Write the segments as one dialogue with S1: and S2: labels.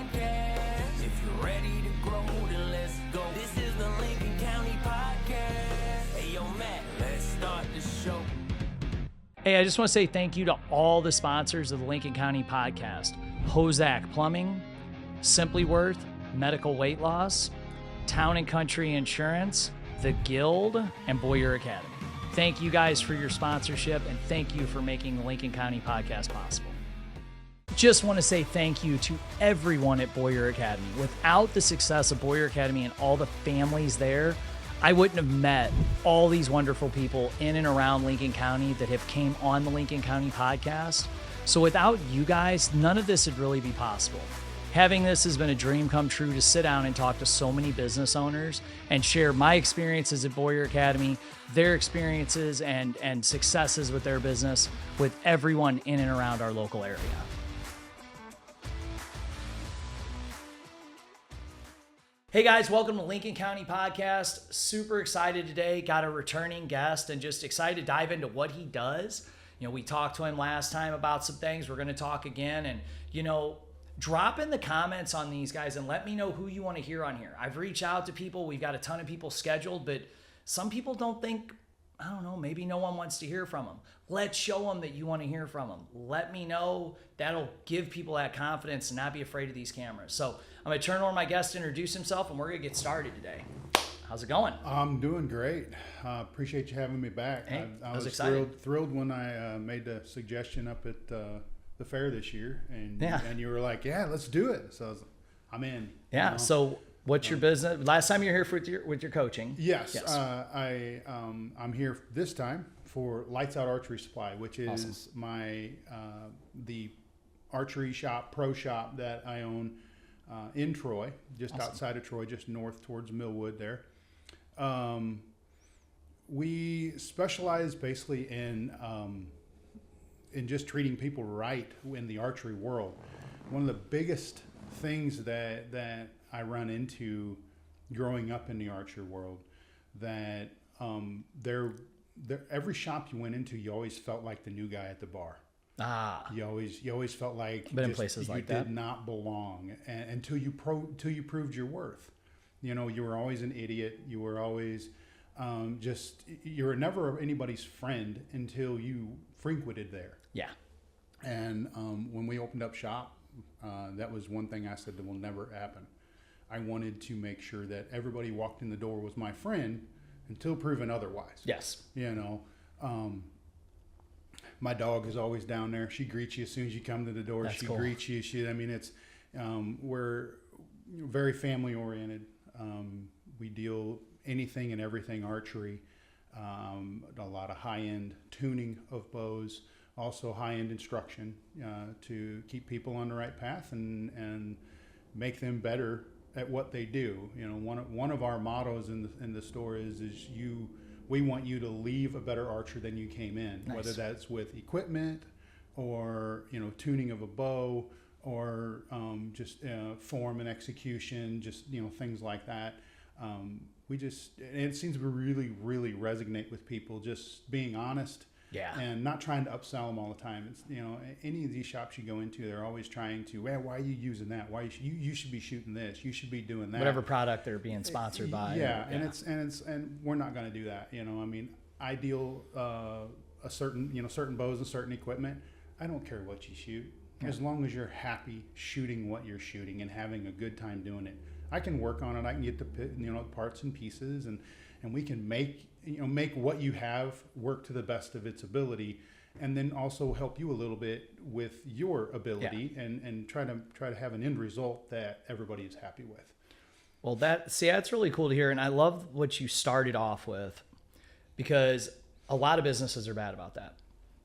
S1: Podcast. If you're ready to grow, then let's go. This is the Lincoln County Podcast. Hey, yo, Matt, let's start the show.
S2: Hey, I just want to say thank you to all the sponsors of the Lincoln County Podcast. Hozak Plumbing, Simply Worth, Medical Weight Loss, Town and Country Insurance, The Guild, and Boyer Academy. Thank you guys for your sponsorship, and thank you for making the Lincoln County Podcast possible. Just want to say thank you to everyone at Boyer Academy. Without the success of Boyer Academy and all the families there, I wouldn't have met all these wonderful people in and around Lincoln County that have came on the Lincoln County Podcast. So without you guys, none of this would really be possible. Having this has been a dream come true to sit down and talk to so many business owners and share my experiences at Boyer Academy, their experiences and successes with their business with everyone in and around our local area. Hey guys, welcome to Lincoln County Podcast. Super excited today. Got a returning guest and just excited to dive into what he does. You know, we talked to him last time about some things. We're going to talk again. And, you know, drop in the comments on these guys and let me know who you want to hear on here. I've reached out to people. We've got a ton of people scheduled, but some people don't think, I don't know, maybe no one wants to hear from them. Let's show them that you want to hear from them. Let me know. That'll give people that confidence and not be afraid of these cameras. So I'm going to turn over my guest to introduce himself, and we're going to get started today. How's it going?
S3: I'm doing great. Appreciate you having me back.
S2: Hey,
S3: I was thrilled when I made the suggestion up at the fair this year, and you were like, "Yeah, let's do it." So I'm in.
S2: Yeah. You know? So what's your business? Last time you were here with your coaching?
S3: Yes. I'm here this time for Lights Out Archery Supply, which is my the archery shop, pro shop that I own in Troy, just outside of Troy, just north towards Millwood there. We specialize basically in just treating people right in the archery world. One of the biggest things that I run into growing up in the archery world, that every shop you went into, you always felt like the new guy at the bar. You always felt like
S2: been in places like that.
S3: You did not belong until you proved your worth. You know, you were always an idiot. You were always you were never anybody's friend until you frequented there.
S2: Yeah.
S3: And when we opened up shop, that was one thing I said that will never happen. I wanted to make sure that everybody walked in the door was my friend until proven otherwise.
S2: Yes.
S3: You know, my dog is always down there. She greets you as soon as you come to the door. She greets you. It's we're very family oriented. We deal anything and everything archery. A lot of high end tuning of bows, also high end instruction to keep people on the right path and make them better at what they do. You know, one of our mottos in the store is we want you to leave a better archer than you came in. Nice. Whether that's with equipment or, you know, tuning of a bow or just form and execution, just, you know, things like that. It seems to really, really resonate with people, just being honest.
S2: Yeah.
S3: And not trying to upsell them all the time. It's, you know, any of these shops you go into, they're always trying to, well, why are you using that? Why you should be shooting this? You should be doing that.
S2: Whatever product they're being sponsored by.
S3: Yeah, and we're not going to do that. You know, I mean, I deal certain bows and certain equipment. I don't care what you shoot, as long as you're happy shooting what you're shooting and having a good time doing it. I can work on it. I can get the parts and pieces, and we can make what you have work to the best of its ability, and then also help you a little bit with your ability and try to have an end result that everybody is happy with.
S2: Well, that's really cool to hear, and I love what you started off with, because a lot of businesses are bad about that.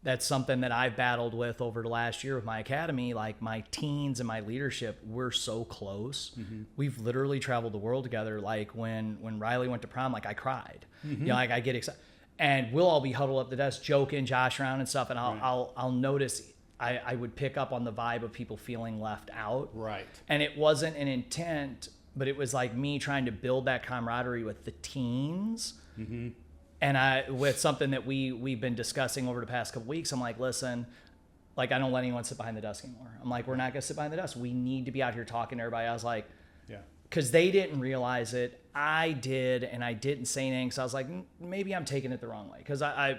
S2: That's something that I've battled with over the last year with my academy. Like, my teens and my leadership, we're so close. Mm-hmm. We've literally traveled the world together. Like when Riley went to prom, like, I cried. Mm-hmm. You know, like, I get excited, and we'll all be huddled up the desk, joking, josh around and stuff. And I'll notice I would pick up on the vibe of people feeling left out.
S3: Right.
S2: And it wasn't an intent, but it was like me trying to build that camaraderie with the teens. Mm-hmm. And with something that we've been discussing over the past couple weeks, I'm like, listen, Like, I don't let anyone sit behind the desk anymore. I'm like, we're not going to sit behind the desk. We need to be out here talking to everybody. I was like,
S3: Yeah.
S2: because they didn't realize it. I did, and I didn't say anything. So I was like, maybe I'm taking it the wrong way. Because I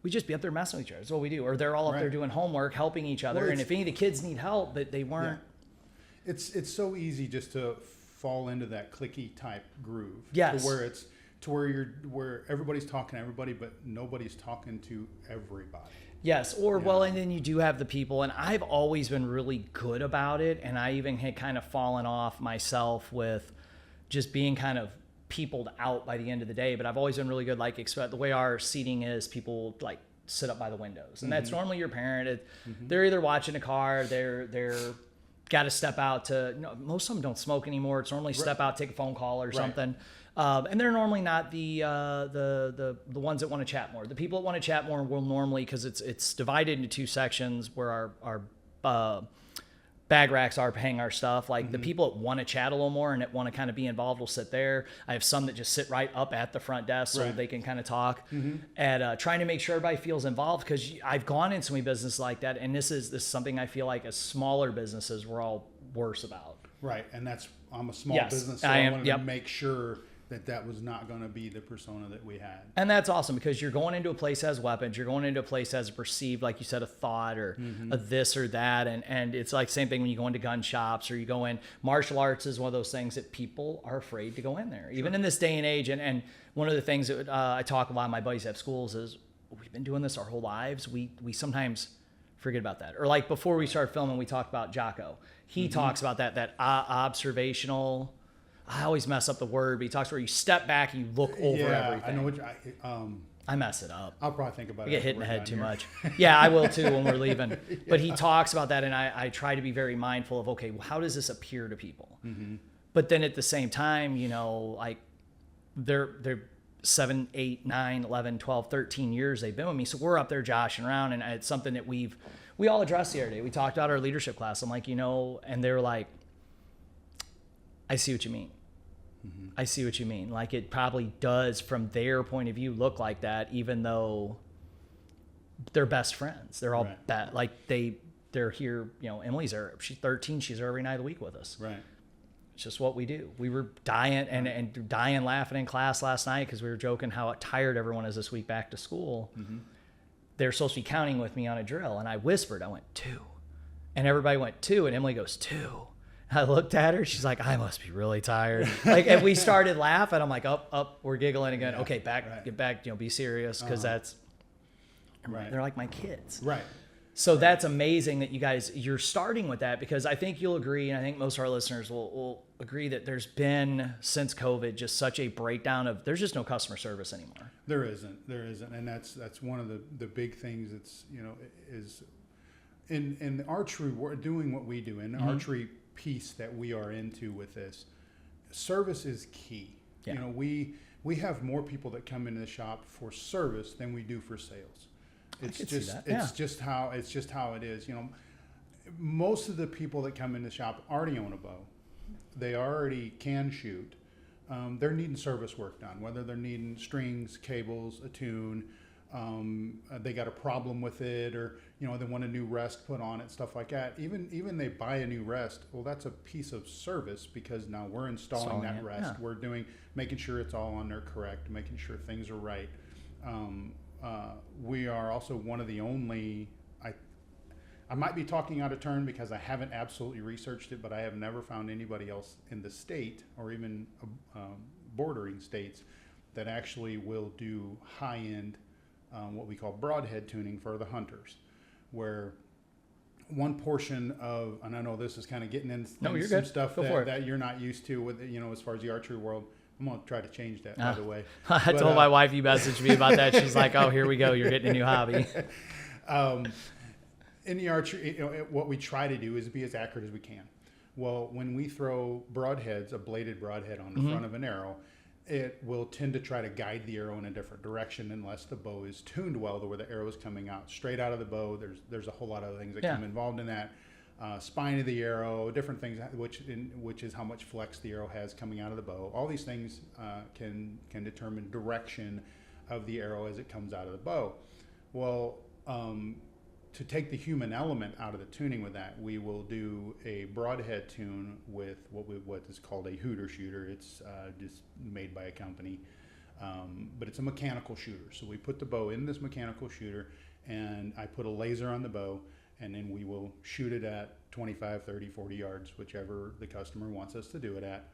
S2: we just be up there messing with each other. That's what we do. Or they're all up there doing homework, helping each other.
S3: Well,
S2: and if any of the kids need help, but they weren't.
S3: Yeah. It's so easy just to fall into that clicky type groove.
S2: Yes.
S3: To where everybody's talking to everybody, but nobody's talking to everybody.
S2: Yes, or and then you do have the people, and I've always been really good about it, and I even had kind of fallen off myself with just being kind of peopled out by the end of the day, but I've always been really good, like, the way our seating is, people like sit up by the windows, and that's normally your parent. They're either watching a car, they're got to step out to, most of them don't smoke anymore. It's normally step out, take a phone call or something. And they're normally not the ones that want to chat more. The people that want to chat more will normally, because it's divided into two sections where our bag racks are hang our stuff. Like the people that want to chat a little more and that want to kind of be involved will sit there. I have some that just sit right up at the front desk so they can kind of talk. And trying to make sure everybody feels involved, because I've gone in so many businesses like that, and this is something I feel like as smaller businesses we're all worse about.
S3: Right, and I'm a small business, so I wanted to make sure that was not going to be the persona that we had. And
S2: that's awesome, because you're going into a place that has weapons. You're going into a place that has perceived, like you said, a thought or a this or that. And it's like same thing when you go into gun shops or you go in. Martial arts is one of those things that people are afraid to go in there, even in this day and age. And one of the things that I talk a lot, my buddies have schools, is we've been doing this our whole lives. We sometimes forget about that. Or like before we started filming, we talked about Jocko. He talks about that observational. I always mess up the word, but he talks where you step back and you look over everything.
S3: I know what
S2: I mess it up.
S3: I'll probably think about it.
S2: I get hit in the head too much. Yeah, I will too when we're leaving. But he talks about that, and I try to be very mindful of, okay, well, how does this appear to people? But then at the same time, like they're 7, 8, 9, 11, 12, 13 years they've been with me. So we're up there joshing around, and it's something that we all addressed the other day. We talked about our leadership class. I'm like, and they were like, I see what you mean. I see what you mean. Like, it probably does, from their point of view, look like that, even though they're best friends. They're all like they're here. Emily's there. She's 13. She's there every night of the week with us.
S3: Right.
S2: It's just what we do. We were dying and dying laughing in class last night because we were joking how tired everyone is this week back to school. They're supposed to be counting with me on a drill, and I whispered. I went 2, and everybody went 2, and Emily goes 2. I looked at her. She's like, I must be really tired. And we started laughing. I'm like, up, we're giggling again. Okay, get back. Be serious, because that's right. They're like my kids.
S3: Right.
S2: So that's amazing that you're starting with that, because I think you'll agree, and I think most of our listeners will agree that there's been, since COVID, just such a breakdown of, there's just no customer service anymore.
S3: There isn't, and that's one of the big things that's is in the archery. We're doing what we do in the archery piece that we are into with this. Service is key.
S2: Yeah.
S3: We have more people that come into the shop for service than we do for sales. It's just how it is. Most of the people that come into the shop already own a bow. They already can shoot. They're needing service work done, whether they're needing strings, cables, a tune. They got a problem with it, or they want a new rest put on it, stuff like that. Even they buy a new rest. Well, that's a piece of service, because now we're installing that rest. Yeah. We're making sure it's all on there correct, making sure things are right. We are also one of the only. I might be talking out of turn because I haven't absolutely researched it, but I have never found anybody else in the state or even bordering states that actually will do high-end, what we call broadhead tuning for the hunters, where one portion of, and I know this is kind of getting into some stuff that you're not used to with, as far as the archery world. I'm going to try to change that, by the way.
S2: I told my wife you messaged me about that. She's like, oh, here we go. You're getting a new hobby.
S3: In the archery, what we try to do is be as accurate as we can. Well, when we throw broadheads, a bladed broadhead on the front of an arrow, it will tend to try to guide the arrow in a different direction unless the bow is tuned well to where the arrow is coming out straight out of the bow. There's a whole lot of things that come involved in that. Spine of the arrow, different things, which is how much flex the arrow has coming out of the bow. All these things can determine direction of the arrow as it comes out of the bow. Well, to take the human element out of the tuning with that, we will do a broadhead tune with what is called a hooter shooter. It's just made by a company, but it's a mechanical shooter. So we put the bow in this mechanical shooter, and I put a laser on the bow, and then we will shoot it at 25, 30, 40 yards, whichever the customer wants us to do it at,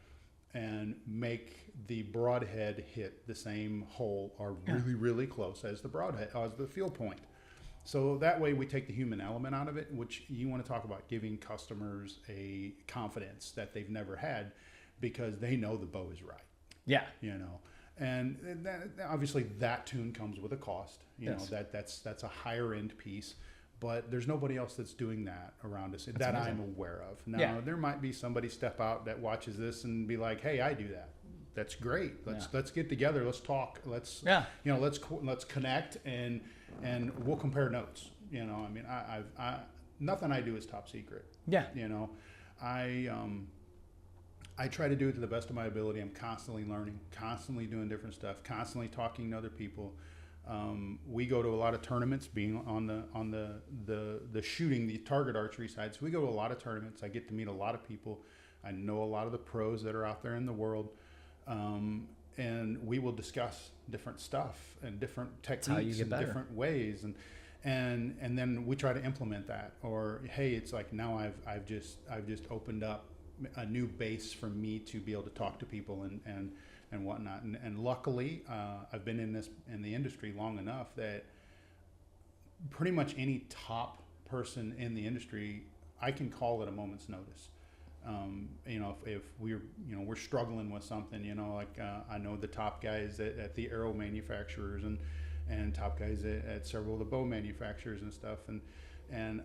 S3: and make the broadhead hit the same hole or really, really close as the broadhead, as the field point. So that way we take the human element out of it, which you want to talk about giving customers a confidence that they've never had because they know the bow is right.
S2: Yeah.
S3: You know, and that, obviously that tune comes with a cost, you know, that's a higher end piece, but there's nobody else that's doing that around us that amazing. I'm aware of. Now there might be somebody step out that watches this and be like, hey, I do that. That's great. Let's get together. Let's talk. Let's you know, let's connect and we'll compare notes. You know, I mean, I nothing I do is top secret. Yeah. You know, I try to do it to the best of my ability. I'm constantly learning, constantly doing different stuff, constantly talking to other people. We go to a lot of tournaments, being on the shooting, the target archery side. So we go to a lot of tournaments. I get to meet a lot of people. I know a lot of the pros that are out there in the world. And we will discuss different stuff and different techniques and different ways, and then we try to implement that. Or hey, it's like now I've just opened up a new base for me to be able to talk to people and whatnot. And luckily, I've been in the industry long enough that pretty much any top person in the industry I can call at a moment's notice. You know, if we're struggling with something, you know, like I know the top guys at the arrow manufacturers and top guys at several of the bow manufacturers and stuff, and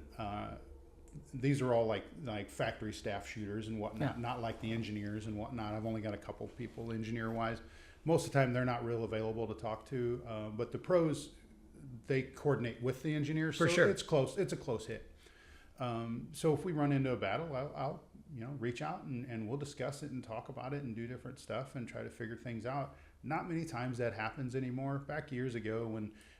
S3: these are all like factory staff shooters and whatnot, not like the engineers and whatnot. I've only got a couple people engineer wise. Most of the time they're not real available to talk to, but the pros, they coordinate with the engineers. For sure. It's close. It's a close hit. So if we run into a battle, I'll reach out and we'll discuss it and talk about it and do different stuff and try to figure things out. Not many times that happens anymore. Back years ago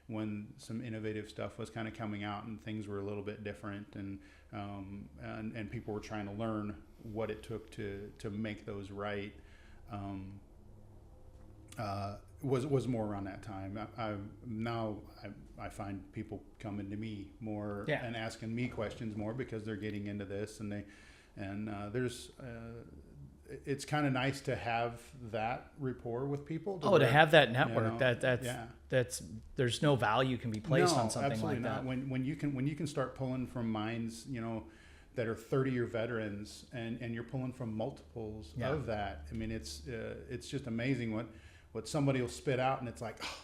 S3: when some innovative stuff was kind of coming out and things were a little bit different and people were trying to learn what it took to make those right, was more around that time. I find people coming to me more and asking me questions more because they're getting into this it's kind of nice to have that rapport with people.
S2: To have that network, that's there's no value can be placed on something like that.
S3: When you can start pulling from minds, you know, that are 30-year veterans and you're pulling from multiples of that. I mean, it's just amazing what somebody will spit out and it's like, oh,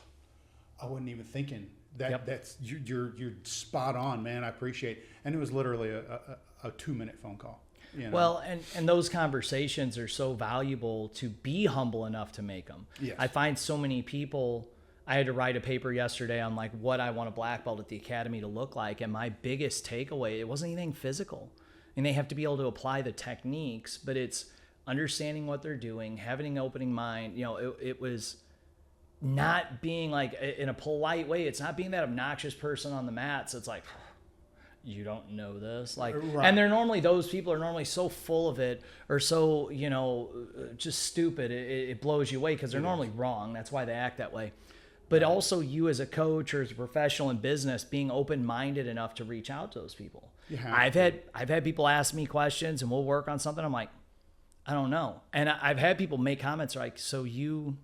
S3: I wasn't even thinking that. That's you're spot on, man. I appreciate it. And it was literally a 2-minute phone call. You know?
S2: Well, and those conversations are so valuable to be humble enough to make them. Yes. I find so many people, I had to write a paper yesterday on like what I want a black belt at the academy to look like. And my biggest takeaway, it wasn't anything physical. And they have to be able to apply the techniques, but it's understanding what they're doing, having an opening mind. You know, it was not being like in a polite way. It's not being that obnoxious person on the mat. So it's like, you don't know this, like, right. And they're normally, those people are normally so full of it or so, you know, just stupid. It blows you away because they're normally wrong. That's why they act that way. But also you as a coach or as a professional in business, being open-minded enough to reach out to those people. I've had people ask me questions and we'll work on something. I'm like, I don't know. And I've had people make comments like, so you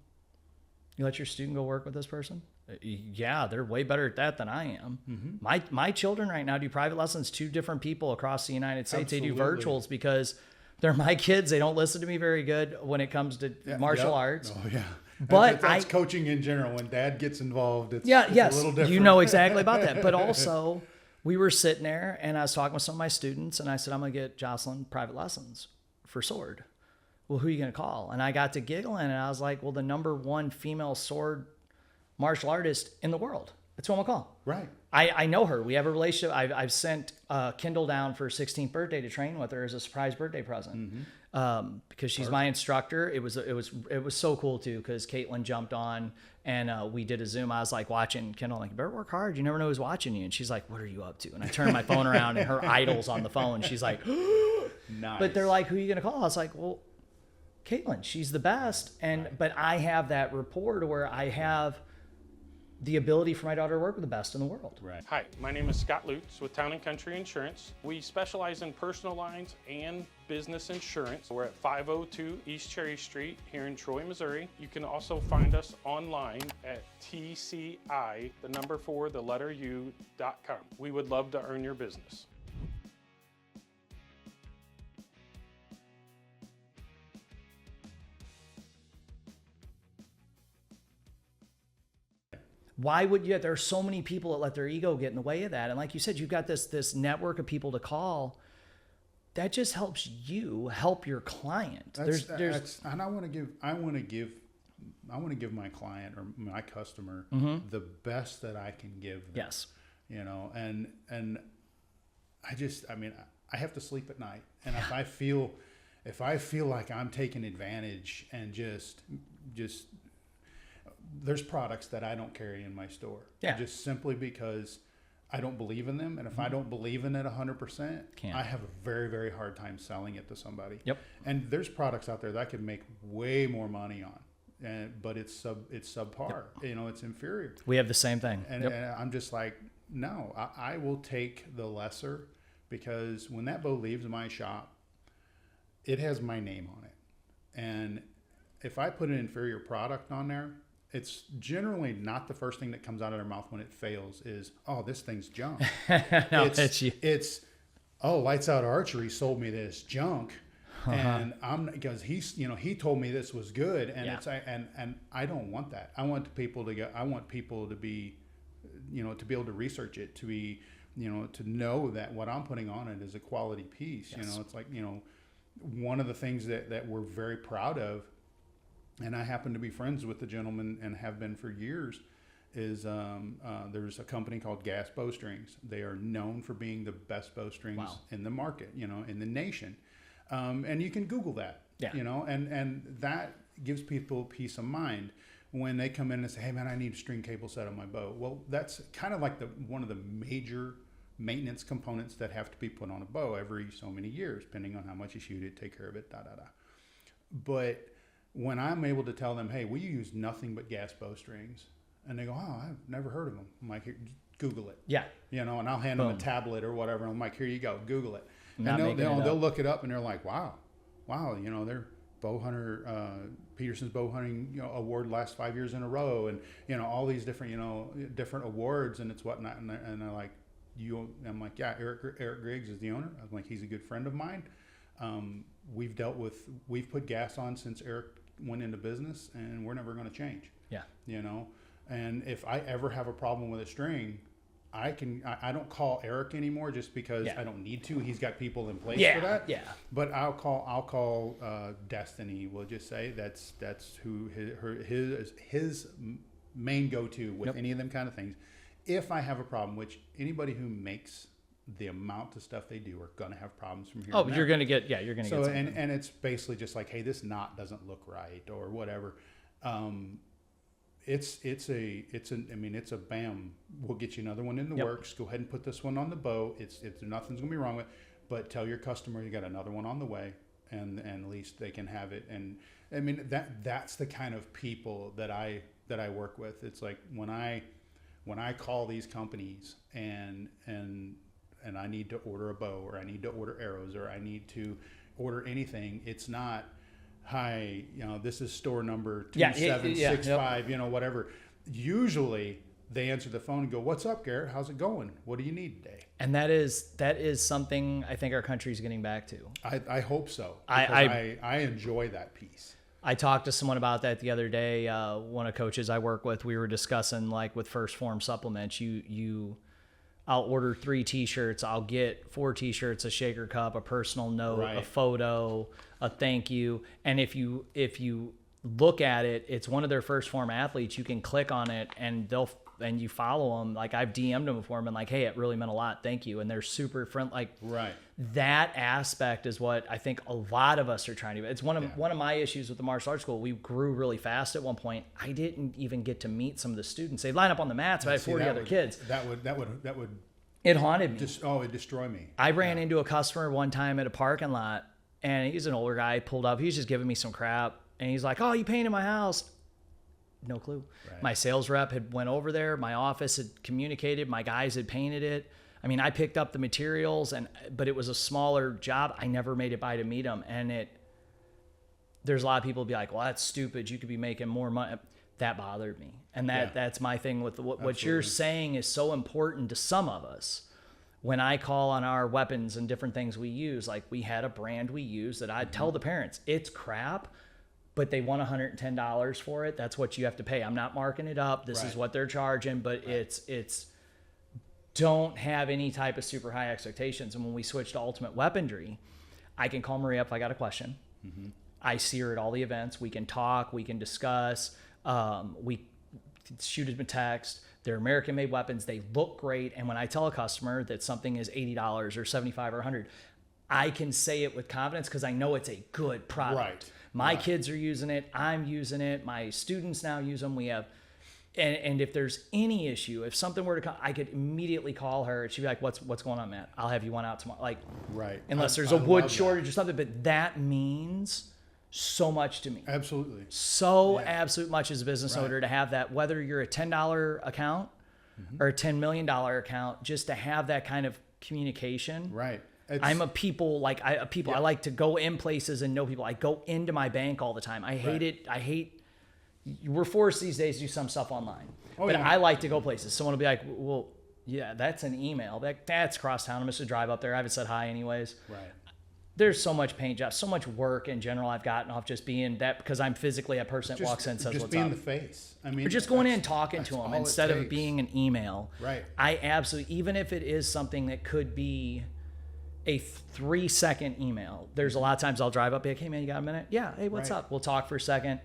S2: let your student go work with this person? Yeah, they're way better at that than I am. Mm-hmm. My children right now do private lessons, 2 different people across the United States. Absolutely. They do virtuals because they're my kids. They don't listen to me very good when it comes to martial arts. Oh yeah.
S3: But that's coaching in general. When dad gets involved, it's a little different.
S2: You know exactly about that. But also, we were sitting there and I was talking with some of my students and I said, I'm going to get Jocelyn private lessons for sword. Well, who are you going to call? And I got to giggling and I was like, well, the #1 female sword martial artist in the world. That's who I'm gonna call.
S3: Right.
S2: I know her. We have a relationship. I've sent Kindle down for her 16th birthday to train with her as a surprise birthday present. Mm-hmm. Because she's my instructor. It was so cool too because Caitlin jumped on And we did a Zoom. I was like watching Kendall, like, you better work hard. You never know who's watching you. And she's like, what are you up to? And I turned my phone around and her idol's on the phone. She's like,
S3: nice.
S2: But they're like, who are you going to call? I was like, well, Caitlin, she's the best. But I have that rapport to where I have the ability for my daughter to work with the best in the world.
S3: Right.
S4: Hi, my name is Scott Lutz with Town & Country Insurance. We specialize in personal lines and business insurance. We're at 502 East Cherry Street here in Troy, Missouri. You can also find us online at tci.u.com. We would love to earn your business.
S2: Why would you? There are so many people that let their ego get in the way of that. And like you said, you've got this network of people to call. That just helps you help your client.
S3: And I want to give my client or my customer the best that I can give them.
S2: Yes.
S3: You know, and I have to sleep at night. And if I feel like I'm taking advantage and just there's products that I don't carry in my store.
S2: Yeah.
S3: Just simply because I don't believe in them. And if I don't believe in it 100%, I have a very, very hard time selling it to somebody.
S2: Yep.
S3: And there's products out there that I could make way more money on. But it's subpar. Yep. You know, it's inferior.
S2: We have the same thing.
S3: And I'm just like, no, I will take the lesser, because when that bow leaves my shop, it has my name on it. And if I put an inferior product on there, it's generally not the first thing that comes out of their mouth when it fails is, oh, this thing's junk.
S2: No,
S3: it's oh, Lights Out Archery sold me this junk. And because he told me this was good, and and I don't want that. I want people to be, to be able to research it, to be, to know that what I'm putting on it is a quality piece. Yes. It's like, one of the things that we're very proud of, and I happen to be friends with the gentleman and have been for years, is there's a company called Gas Bowstrings. They are known for being the best bowstrings in the market, in the nation. And you can Google that, and that gives people peace of mind when they come in and say, hey man, I need a string cable set on my bow. Well, that's kind of like one of the major maintenance components that have to be put on a bow every so many years, depending on how much you shoot it, take care of it, But when I'm able to tell them, hey, we use nothing but gas bowstrings, and they go, oh, I've never heard of them. I'm like, here, Google it.
S2: Yeah.
S3: And I'll hand them a tablet or whatever. And I'm like, here you go, Google it.
S2: Not
S3: and they'll look it up, and they're like, wow, they're bow hunter, Peterson's bow hunting award last 5 years in a row, and all these different different awards, and it's whatnot. And they're like, I'm like, yeah, Eric Griggs is the owner. I'm like, he's a good friend of mine. We've put gas on since Eric went into business, and we're never going to change.
S2: Yeah.
S3: And if I ever have a problem with a string, I don't call Eric anymore just because I don't need to. He's got people in place for that. Yeah. But I'll call Destiny. We'll just say that's who his main go-to with any of them kind of things. If I have a problem, which anybody who makes the amount of stuff they do are going to have problems from here.
S2: Oh, you're going to get get something.
S3: And it's basically just like, hey, this knot doesn't look right or whatever. It's a bam. We'll get you another one in the works. Go ahead and put this one on the bow. It's nothing's gonna be wrong with it, but tell your customer you got another one on the way, and at least they can have it. And I mean that's the kind of people that I work with. It's like when I call these companies and I need to order a bow, or I need to order arrows, or I need to order anything, it's not, hi, this is store number 2765, whatever. Usually they answer the phone and go, what's up, Garrett? How's it going? What do you need today?
S2: And that is something I think our country's getting back to.
S3: I hope so. I enjoy that piece.
S2: I talked to someone about that the other day. One of the coaches I work with, we were discussing, like, with First Form supplements, I'll order 3 t-shirts. I'll get 4 t-shirts, a shaker cup, a personal note, a photo, a thank you. And if you look at it, it's one of their First Form athletes. You can click on it and they'll and you follow them. Like I've DM'd them before and been like, hey, it really meant a lot. Thank you. And they're super friendly. Like
S3: Right.
S2: that aspect is what I think a lot of us are trying to do. It's one of my issues with the martial arts school. We grew really fast at one point. I didn't even get to meet some of the students. They'd line up on the mats, but I had 40 other kids.
S3: That would
S2: it haunted me.
S3: it'd destroy me.
S2: I ran into a customer one time at a parking lot, and he's an older guy, pulled up. He was just giving me some crap, and he's like, oh, you painted my house. No clue. Right. My sales rep had went over there. My office had communicated. My guys had painted it. I mean, I picked up the materials, but it was a smaller job. I never made it by to meet him. And there's a lot of people be like, well, that's stupid. You could be making more money. That bothered me. And that's my thing with what you're saying is so important to some of us. When I call on our weapons and different things we use, like we had a brand we use that I'd tell the parents, it's crap, but they want $110 for it. That's what you have to pay. I'm not marking it up. This is what they're charging, but it's don't have any type of super high expectations. And when we switched to ultimate weaponry, I can call Maria up if I got a question. Mm-hmm. I see her at all the events. We can talk, we can discuss, we shoot them a text. They're American-made weapons. They look great. And when I tell a customer that something is $80 or $75 or $100, I can say it with confidence because I know it's a good product.
S3: Right.
S2: My kids are using it. I'm using it. My students now use them. We have, and if there's any issue, if something were to come, I could immediately call her. She'd be like, "What's going on, Matt? I'll have you one out tomorrow." Like,
S3: right.
S2: Unless there's a wood shortage or something, but that means so much to me.
S3: Absolutely.
S2: So absolute much as a business owner to have that, whether you're a $10 account or a $10 million account, just to have that kind of communication.
S3: Right.
S2: I'm a people, I like to go in places and know people. I go into my bank all the time. I hate it. We're forced these days to do some stuff online. I like to go places. Someone will be like, well, yeah, that's an email. That's cross town. I'm just to drive up there. I haven't said hi anyways. Right. There's so much paint jobs, so much work in general I've gotten off just being that because I'm physically a person that walks in and says what's up.
S3: Just being the face. I mean,
S2: or just going in and talking to them instead of being an email.
S3: Right.
S2: I absolutely, even if it is something that could be a 3-second email. There's a lot of times I'll drive up, be like, hey man, you got a minute? Yeah. Hey, what's up? We'll talk for a second.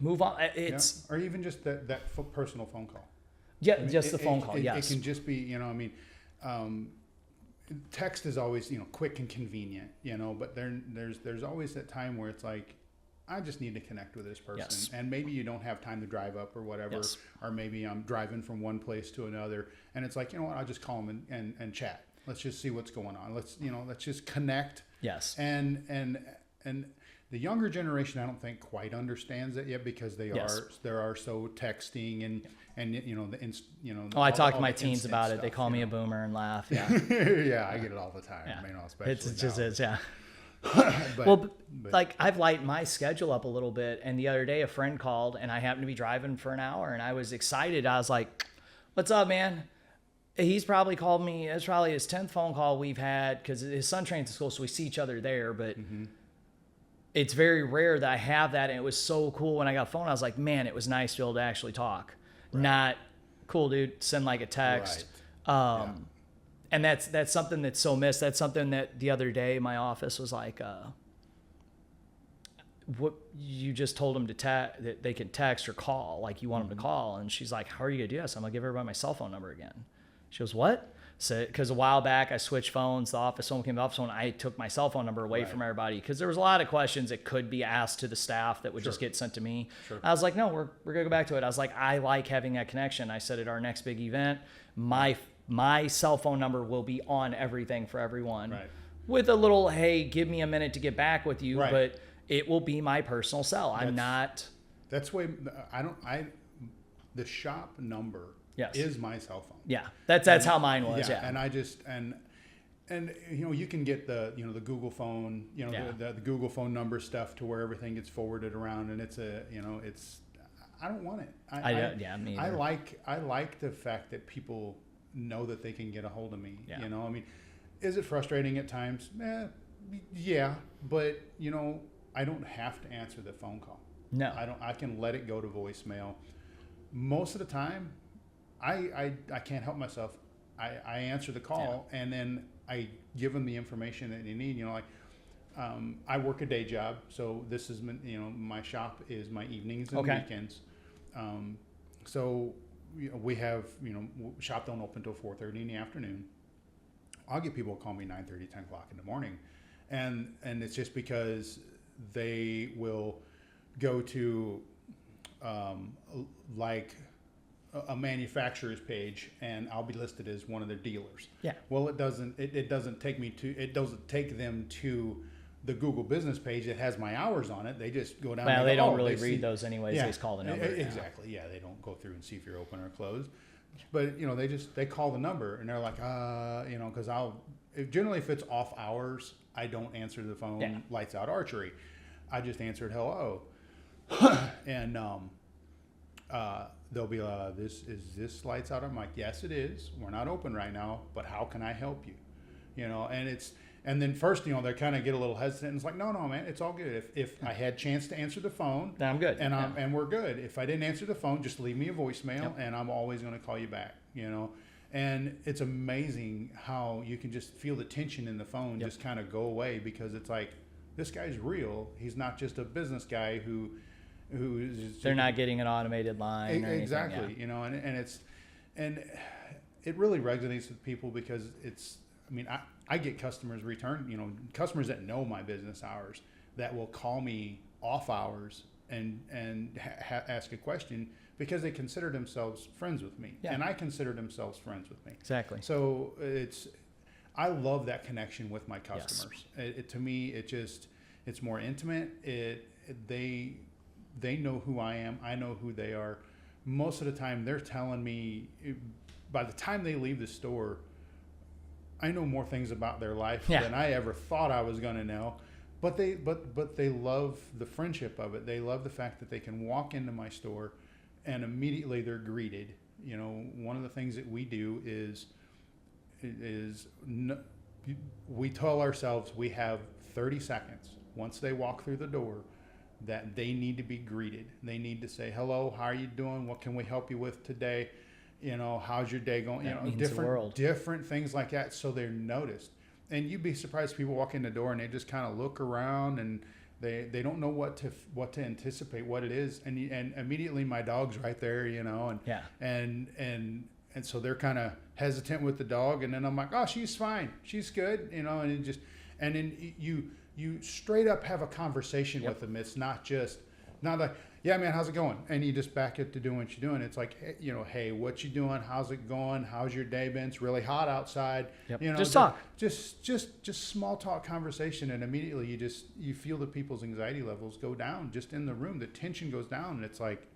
S2: Move on.
S3: Or even just that personal phone call.
S2: Yeah, just the phone call. Yes.
S3: It can just be, text is always, quick and convenient, but there's always that time where it's like, I just need to connect with this person. Yes. And maybe you don't have time to drive up or whatever, or maybe I'm driving from one place to another and it's like, I'll just call them and chat. Let's just see what's going on. Let's just connect. Yes. And the younger generation, I don't think quite understands it yet because they are so texting and
S2: I talk to my teens about it. They call me a boomer and laugh. Yeah.
S3: Yeah, I get it all the time.
S2: Yeah.
S3: Especially
S2: it just is. Yeah.
S3: but
S2: I've lightened my schedule up a little bit. And the other day, a friend called, and I happened to be driving for an hour, and I was excited. I was like, "What's up, man?" He's probably called me. It's probably his 10th phone call we've had because his son trains at school, so we see each other there. But it's very rare that I have that, and it was so cool when I got a phone. I was like, man, it was nice to be able to actually talk. Right. Not cool, dude. Send like a text. Right. And that's something that's so missed. That's something that the other day my office was like, what you just told them that they can text or call, like you want them to call. And she's like, how are you gonna do this? I'm gonna give everybody my cell phone number again. She goes, what? So, because a while back I switched phones, the office phone became the office phone. I took my cell phone number away from everybody because there was a lot of questions that could be asked to the staff that would just get sent to me. Sure. I was like, no, we're gonna go back to it. I was like, I like having that connection. I said at our next big event, my cell phone number will be on everything for everyone. Right. With a little, hey, give me a minute to get back with you, but it will be my personal cell.
S3: That's way the shop number is my cell phone.
S2: Yeah. That's how mine was. Yeah.
S3: And I just and you can get the the Google phone, the Google phone number stuff to where everything gets forwarded around and it's I don't want it. Me either. I like the fact that people know that they can get a hold of me. Yeah. I mean, is it frustrating at times? Yeah, but I don't have to answer the phone call. No. I can let it go to voicemail. Most of the time, I can't help myself. I answer the call and then I give them the information that they need. I work a day job, so this is my shop is my evenings and weekends. So we have, shop don't open till 4:30 in the afternoon. I'll get people to call me 9:30, 10 o'clock in the morning. And it's just because they will go to like a manufacturer's page, and I'll be listed as one of their dealers.
S2: Yeah.
S3: Well, it doesn't take them to the Google business page that has my hours on it. They just go down.
S2: Well, they don't really read those anyways.
S3: Yeah,
S2: they just call the number.
S3: Exactly. Yeah, they don't go through and see if you're open or closed. But they call the number, and they're like, because generally if it's off hours, I don't answer the phone.
S2: Yeah.
S3: Lights Out Archery, I just answered hello, and they'll be is this Lights Out? I'm like, yes, it is. We're not open right now, but how can I help you? And then first, they kind of get a little hesitant. And it's like, no, man, it's all good. If I had a chance to answer the phone,
S2: then I'm good.
S3: And we're good. If I didn't answer the phone, just leave me a voicemail, and I'm always going to call you back. And it's amazing how you can just feel the tension in the phone just kind of go away, because it's like, this guy's real. He's not just a business guy who is.
S2: They're not getting an automated line.
S3: Exactly. And it really resonates with people, because it's. I mean, I get customers customers that know my business hours that will call me off hours and ask a question, because they consider themselves friends with me, and I consider themselves friends with me.
S2: Exactly.
S3: So I love that connection with my customers. Yes. To me, it's more intimate. They know who I am. I know who they are. Most of the time, they're telling me. By the time they leave the store, I know more things about their life than I ever thought I was going to know. But they love the friendship of it. They love the fact that they can walk into my store and immediately they're greeted. One of the things that we do is we tell ourselves we have 30 seconds once they walk through the door that they need to be greeted. They need to say, hello, how are you doing? What can we help you with today? How's your day going? Different things like that, so they're noticed. And you'd be surprised, people walk in the door and they just kind of look around and they don't know what to anticipate, what it is, and immediately my dog's right there, and so they're kind of hesitant with the dog, and then I'm like, oh, she's fine, she's good, and then you straight up have a conversation with them. It's not like, yeah, man, how's it going? And you just back it to doing what you're doing. It's like, hey, what you doing? How's it going? How's your day been? It's really hot outside.
S2: Yep. Just talk.
S3: Just small talk conversation, and immediately you feel the people's anxiety levels go down just in the room. The tension goes down, and it's like,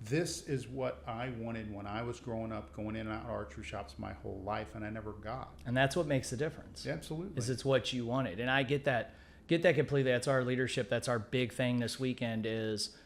S3: this is what I wanted when I was growing up, going in and out of archery shops my whole life, and I never got.
S2: And that's what makes the difference.
S3: Yeah, absolutely.
S2: Is it's what you wanted, and I get that completely. That's our leadership. That's our big thing this weekend is,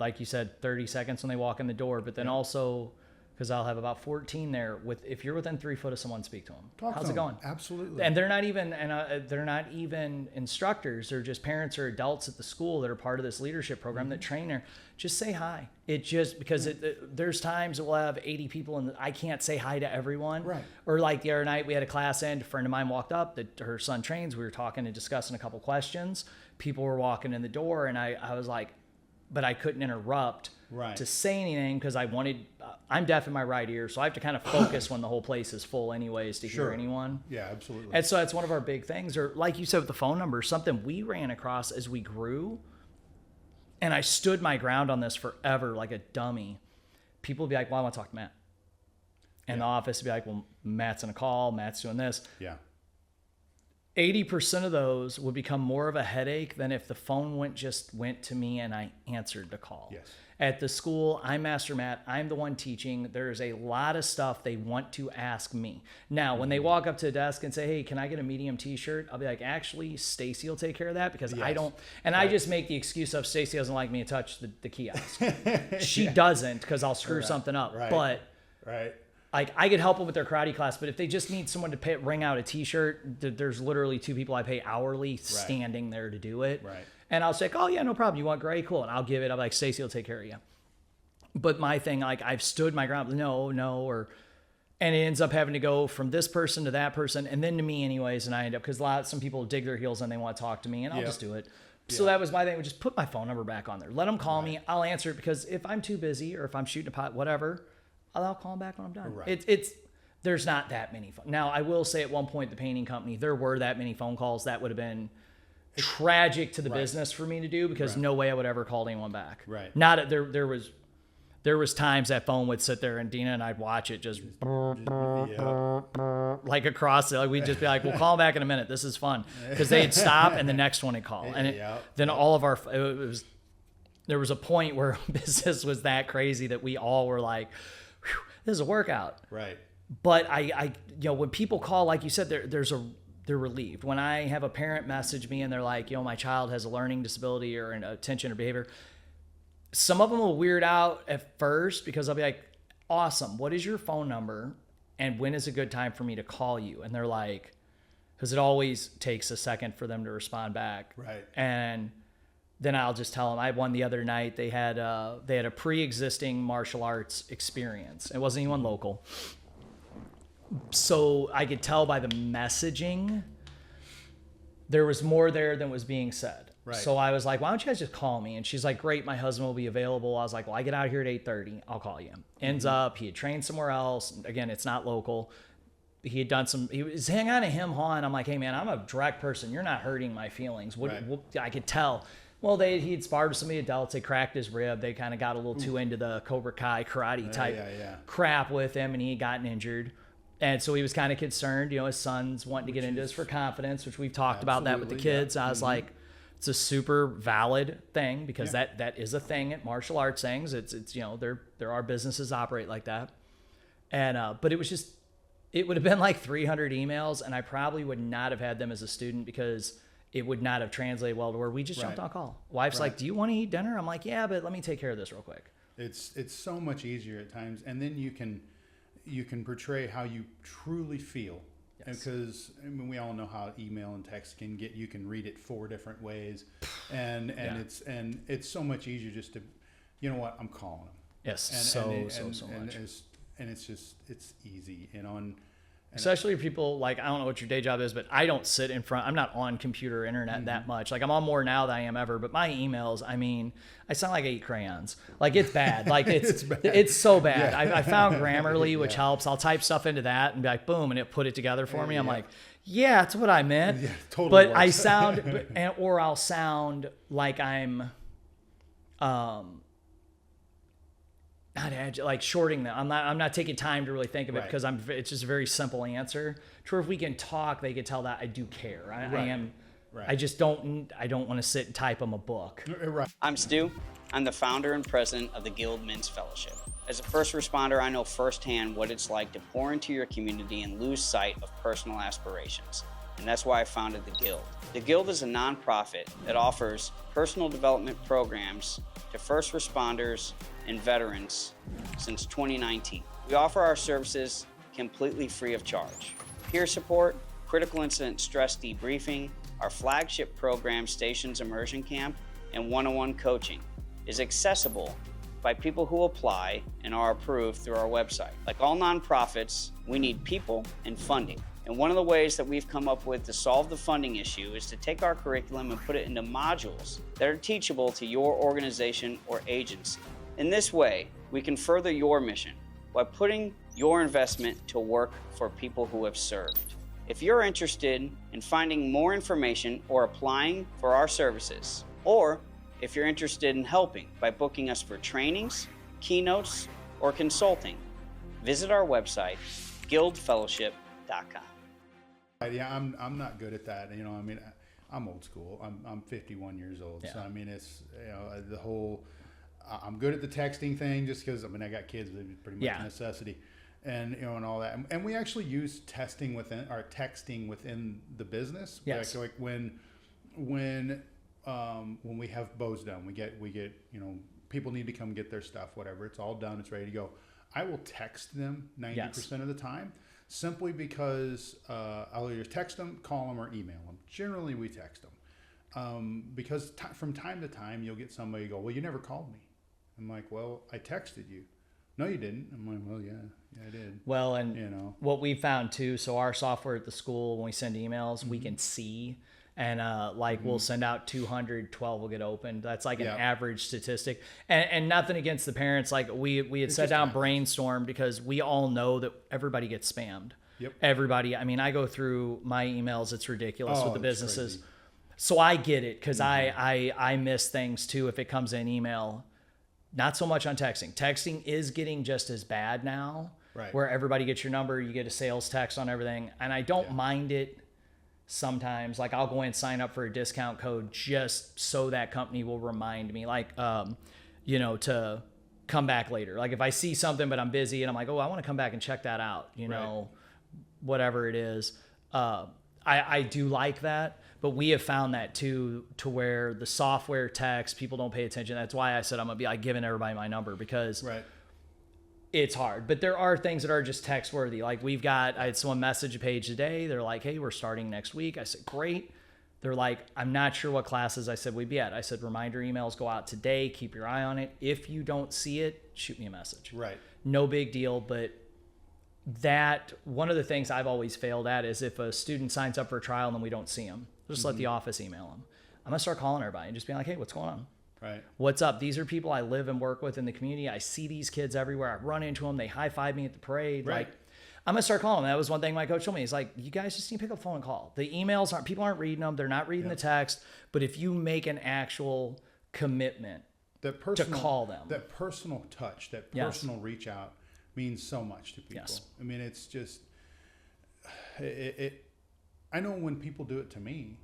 S2: like you said, 30 seconds when they walk in the door, but then also, because I'll have about 14 there, if you're within 3 foot of someone, speak to them. How's it going?
S3: Absolutely.
S2: And they're not even instructors. They're just parents or adults at the school that are part of this leadership program that train there. Just say hi. Because there's times that we'll have 80 people and I can't say hi to everyone.
S3: Right.
S2: Or like the other night we had a class end, a friend of mine walked up that her son trains. We were talking and discussing a couple questions. People were walking in the door and I was like, but I couldn't interrupt to say anything because I'm deaf in my right ear, so I have to kind of focus when the whole place is full anyways to hear anyone.
S3: Yeah, absolutely.
S2: And so that's one of our big things. Or like you said with the phone number, something we ran across as we grew, and I stood my ground on this forever like a dummy. People would be like, well, I want to talk to Matt. And the office would be like, well, Matt's on a call, Matt's doing this.
S3: Yeah.
S2: 80% of those would become more of a headache than if the phone went to me and I answered the call.
S3: Yes.
S2: At the school, I'm Master Matt. I'm the one teaching. There's a lot of stuff they want to ask me. Now, when they walk up to the desk and say, hey, can I get a medium t-shirt? I'll be like, actually, Stacy will take care of that because I don't. And I just make the excuse of Stacy doesn't like me to touch the kiosk. She doesn't because I'll screw something up.
S3: Right.
S2: But
S3: Right.
S2: I could help them with their karate class, but if they just need someone to ring out a t-shirt, there's literally 2 people I pay hourly standing there to do it.
S3: Right.
S2: And I'll say, oh yeah, no problem. You want gray? Cool. And I'll give it. I'm like, Stacy will take care of you. But my thing, like I've stood my ground, and it ends up having to go from this person to that person and then to me anyways. And I end up, because some people dig their heels and they want to talk to me and I'll just do it. So that was my thing. Just put my phone number back on there. Let them call me. I'll answer it because if I'm too busy or if I'm shooting a pot, whatever, I'll call them back when I'm done.
S3: Right.
S2: There's not that many. Now, I will say at one point, the painting company, there were that many phone calls. That would have been tragic to the business for me to do, because no way I would ever call anyone back.
S3: Right.
S2: Not there was times that phone would sit there and Dina and I'd watch it just like across it. Like we'd just be like, we'll call back in a minute. This is fun. Because they'd stop and the next one would call. And then all of there was a point where business was that crazy that we all were like, this is a workout.
S3: Right.
S2: But I when people call, like you said, they're relieved. When I have a parent message me and they're like, my child has a learning disability or an attention or behavior, some of them will weird out at first, because I'll be like, awesome, what is your phone number and when is a good time for me to call you? And they're like, because it always takes a second for them to respond back.
S3: Right.
S2: And then I'll just tell them. I had one the other night. They had a pre-existing martial arts experience. It wasn't anyone local. So I could tell by the messaging there was more there than was being said.
S3: Right.
S2: So I was like, why don't you guys just call me? And she's like, great, my husband will be available. I was like, well, I get out here at 8:30. I'll call you. Ends up, he had trained somewhere else. Again, it's not local. He was hanging on to him hawing. I'm like, hey man, I'm a direct person. You're not hurting my feelings. What I could tell. Well, he'd sparred with somebody adults. They cracked his rib. They kind of got a little too into the Cobra Kai karate type crap with him, and he had gotten injured. And so he was kind of concerned. His son's wanting to get into this for confidence, which we've talked about that with the kids. I was like, it's a super valid thing, because that is a thing at martial arts things. It's there are businesses operate like that. And but it would have been like 300 emails, and I probably would not have had them as a student, because it would not have translated well to where we just jumped on call. Wife's like, do you want to eat dinner? I'm like, yeah, but let me take care of this real quick.
S3: It's so much easier at times, and then you can portray how you truly feel. Because we all know how email and text can get. You can read it 4 different ways, and it's so much easier just to, I'm calling them.
S2: Yes, so much.
S3: And it's easy, and
S2: especially people like, I don't know what your day job is, but I don't sit in front. I'm not on computer or internet that much. Like I'm on more now than I am ever. But my emails, I sound like I eat crayons. Like it's bad. Like it's so bad. Yeah. I found Grammarly, which helps. I'll type stuff into that and be like, boom, and it put it together for me. I'm like, yeah, that's what I meant. Yeah, totally. But works. I sound, or I'll sound like I'm, not like shorting them. I'm not taking time to really think of it, because it's just a very simple answer. Sure, if we can talk, they could tell that I do care. I am. Right. I just don't want to sit and type them a book.
S3: Right.
S5: I'm Stu. I'm the founder and president of the Guild Men's Fellowship. As a first responder, I know firsthand what it's like to pour into your community and lose sight of personal aspirations. And that's why I founded the Guild. The Guild is a nonprofit that offers personal development programs to first responders and veterans since 2019. We offer our services completely free of charge. Peer support, critical incident stress debriefing, our flagship program, Stations Immersion Camp, and one-on-one coaching is accessible by people who apply and are approved through our website. Like all nonprofits, we need people and funding. And one of the ways that we've come up with to solve the funding issue is to take our curriculum and put it into modules that are teachable to your organization or agency. In this way, we can further your mission by putting your investment to work for people who have served. If you're interested in finding more information or applying for our services, or if you're interested in helping by booking us for trainings, keynotes, or consulting, visit our website, guildfellowship.com.
S3: Yeah, I'm not good at that. I'm old school. I'm 51 years old. Yeah. So it's the whole. I'm good at the texting thing, just because I got kids. It's pretty much a necessity, and and all that. And we actually use texting within the business.
S2: Yes.
S3: Like when we have bows done, we get people need to come get their stuff, whatever. It's all done. It's ready to go. I will text them 90% of the time. Simply because I'll either text them, call them, or email them. Generally, we text them because from time to time, you'll get somebody go, well, you never called me. I'm like, well, I texted you. No, you didn't. I'm like, well, yeah, I did.
S2: Well, and what we found too, so our software at the school, when we send emails, we can see And we'll send out 200, 12 will get opened. That's like an
S3: Yeah.
S2: average statistic. And nothing against the parents. Like we had sat down, brainstormed, because we all know that everybody gets spammed.
S3: Yep.
S2: Everybody. I mean, I go through my emails. It's ridiculous with the
S3: it's
S2: businesses.
S3: crazy.
S2: So I get it, because I miss things too if it comes in email. Not so much on texting. Texting is getting just as bad now,
S3: Right.
S2: where everybody gets your number, you get a sales text on everything. And I don't mind it sometimes. Like I'll go in and sign up for a discount code just so that company will remind me, to come back later. Like if I see something but I'm busy and I'm like, oh, I want to come back and check that out, whatever it is. I do like that, but we have found that too, to where the software text, people don't pay attention. That's why I said I'm going to be like giving everybody my number, because it's hard. But there are things that are just text worthy. Like I had someone message a page today. They're like, hey, we're starting next week. I said, great. They're like, I'm not sure what classes I said we'd be at. I said, reminder emails go out today. Keep your eye on it. If you don't see it, shoot me a message.
S3: Right.
S2: No big deal. But that one of the things I've always failed at is if a student signs up for a trial and then we don't see them, just let the office email them. I'm going to start calling everybody and just being like, hey, what's going on?
S3: Right.
S2: What's up? These are people I live and work with in the community. I see these kids everywhere. I run into them. They high-five me at the parade.
S3: Right.
S2: Like, I'm going to start calling them. That was one thing my coach told me. He's like, you guys just need to pick up the phone and call. The emails people aren't reading them. They're not reading the text. But if you make an actual commitment to call them.
S3: That personal touch, that personal reach out means so much to people.
S2: Yes.
S3: I mean, it's just, I know when people do it to me,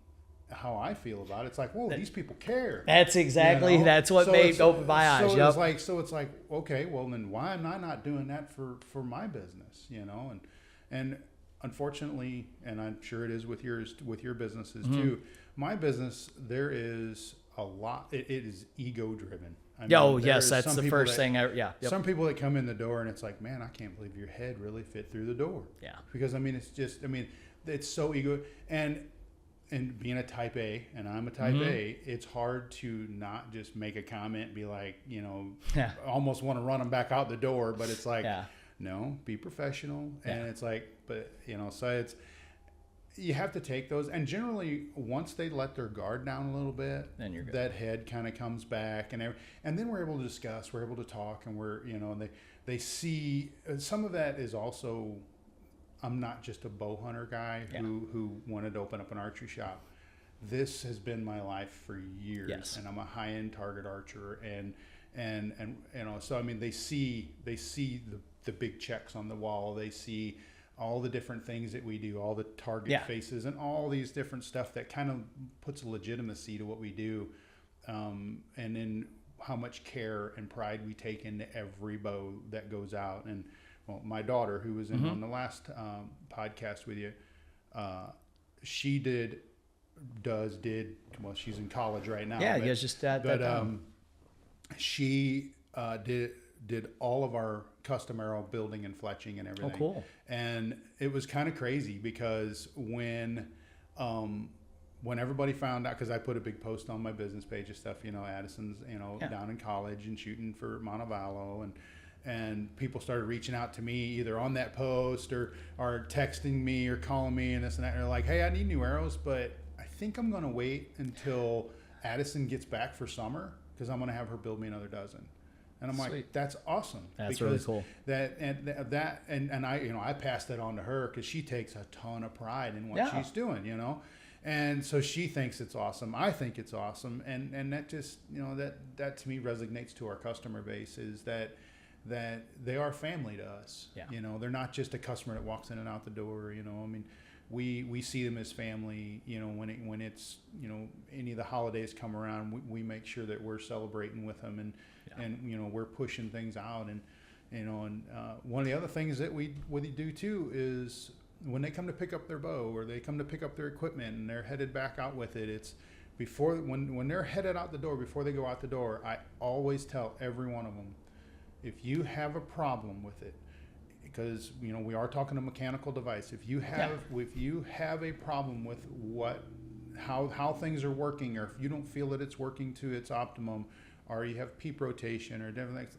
S3: how I feel about it. It's like, whoa, these people care.
S2: That's exactly, that's what opened my eyes.
S3: So it's like, okay, well then why am I not doing that for my business? And unfortunately, and I'm sure it is with your businesses too. My business, there is a lot. It is ego driven.
S2: Yes, that's the first thing.
S3: Some people that come in the door and it's like, man, I can't believe your head really fit through the door.
S2: Yeah.
S3: Because it's so ego and being a type A, and I'm a type A, it's hard to not just make a comment and be like, almost want to run them back out the door, but it's like, no, be professional. And it's like, but so it's, you have to take those, and generally once they let their guard down a little bit, then you're good. That head kind of comes back, and then we're able to discuss, we're able to talk, and we're, they see some of that is also, I'm not just a bow hunter guy who wanted to open up an archery shop. This has been my life for years, and I'm a high-end target archer, and so I mean they see the big checks on the wall, they see all the different things that we do, all the target faces, and all these different stuff that kind of puts a legitimacy to what we do, and then how much care and pride we take into every bow that goes out. And well, my daughter, who was in on the last podcast with you, she did. Well, she's in college right now.
S2: Yeah, you guys just
S3: she did all of our custom arrow building and fletching and everything.
S2: Oh, cool.
S3: And it was kind of crazy because when everybody found out, because I put a big post on my business page of stuff, Addison's, down in college and shooting for Montevallo, and people started reaching out to me either on that post or texting me or calling me and this and that. And they're like, hey, I need new arrows, but I think I'm going to wait until Addison gets back for summer because I'm going to have her build me another dozen. And I'm
S2: Sweet.
S3: like, that's awesome.
S2: That's really cool.
S3: And I passed that on to her because she takes a ton of pride in what she's doing, And so she thinks it's awesome. I think it's awesome. And that just, that to me resonates to our customer base, is that they are family to us. Yeah. They're not just a customer that walks in and out the door. I mean, we see them as family. When it's any of the holidays come around, we make sure that we're celebrating with them, and we're pushing things out. And one of the other things that we do too is when they come to pick up their bow or they come to pick up their equipment and they're headed back out with it, it's before when they're headed out the door, before they go out the door, I always tell every one of them, if you have a problem with it, because we are talking a mechanical device, if you have a problem with how things are working, or if you don't feel that it's working to its optimum, or you have peep rotation or different things,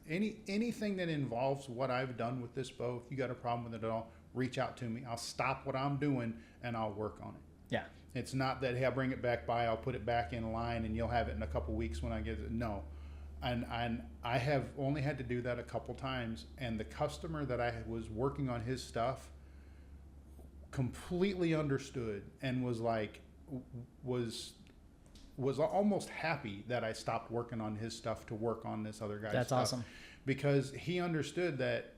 S3: anything that involves what I've done with this bow, if you got a problem with it at all, reach out to me. I'll stop what I'm doing and I'll work on it.
S2: Yeah.
S3: It's not that, hey, I'll bring it back by, I'll put it back in line and you'll have it in a couple weeks when I get it. No. And I have only had to do that a couple times, and the customer that I was working on his stuff completely understood and was like, was almost happy that I stopped working on his stuff to work on this other guy's stuff.
S2: That's awesome.
S3: Because he understood that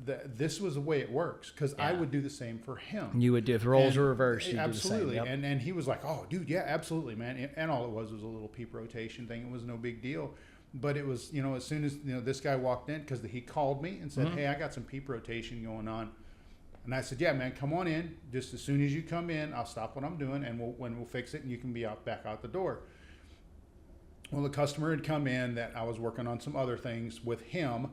S3: this was the way it works, because I would do the same for him.
S2: You would do, if roles were reversed, you'd
S3: absolutely.
S2: do the same. Yep.
S3: And he was like, oh, dude, yeah, absolutely, man. And all it was a little peep rotation thing. It was no big deal. But it was, as soon as, this guy walked in, because he called me and said, hey, I got some peep rotation going on. And I said, yeah, man, come on in. Just as soon as you come in, I'll stop what I'm doing, and we'll fix it, and you can be back out the door. Well, the customer had come in that I was working on some other things with him.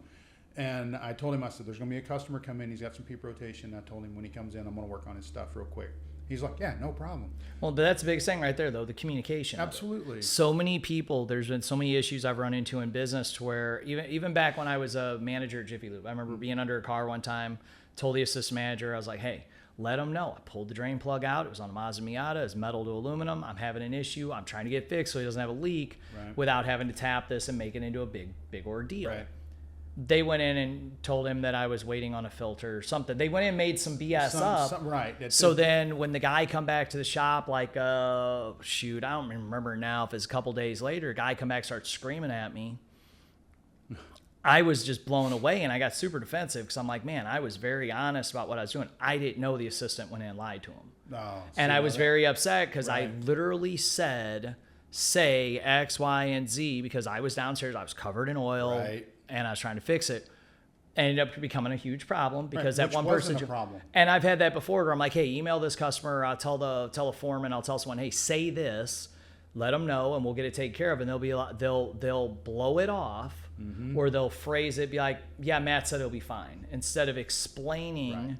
S3: And I told him, I said, there's going to be a customer come in. He's got some peep rotation. I told him when he comes in, I'm going to work on his stuff real quick. He's like, yeah, no problem.
S2: Well, but that's the biggest thing right there, though, the communication.
S3: Absolutely.
S2: So many people, there's been so many issues I've run into in business to where even back when I was a manager at Jiffy Lube, I remember being under a car one time, told the assistant manager, I was like, hey, let him know. I pulled the drain plug out. It was on a Mazda Miata. It's metal to aluminum. I'm having an issue. I'm trying to get fixed so he doesn't have a leak without having to tap this and make it into a big ordeal.
S3: Right.
S2: They went in and told him that I was waiting on a filter or something. They went in and made some BS up.
S3: Right.
S2: So then when the guy come back to the shop, like, shoot, I don't remember now if it's a couple days later, a guy come back, starts screaming at me. I was just blown away, and I got super defensive because I'm like, man, I was very honest about what I was doing. I didn't know the assistant went in and lied to him. And I was very upset because I literally said, say X, Y, and Z, because I was downstairs. I was covered in oil. Right. And I was trying to fix it. Ended up becoming a huge problem because that one person.
S3: Problem.
S2: And I've had that before where I'm like, hey, email this customer. I'll tell the foreman. I'll tell someone, hey, say this. Let them know, and we'll get it taken care of. And they'll blow it off, or they'll phrase it, be like, yeah, Matt said it'll be fine, instead of explaining,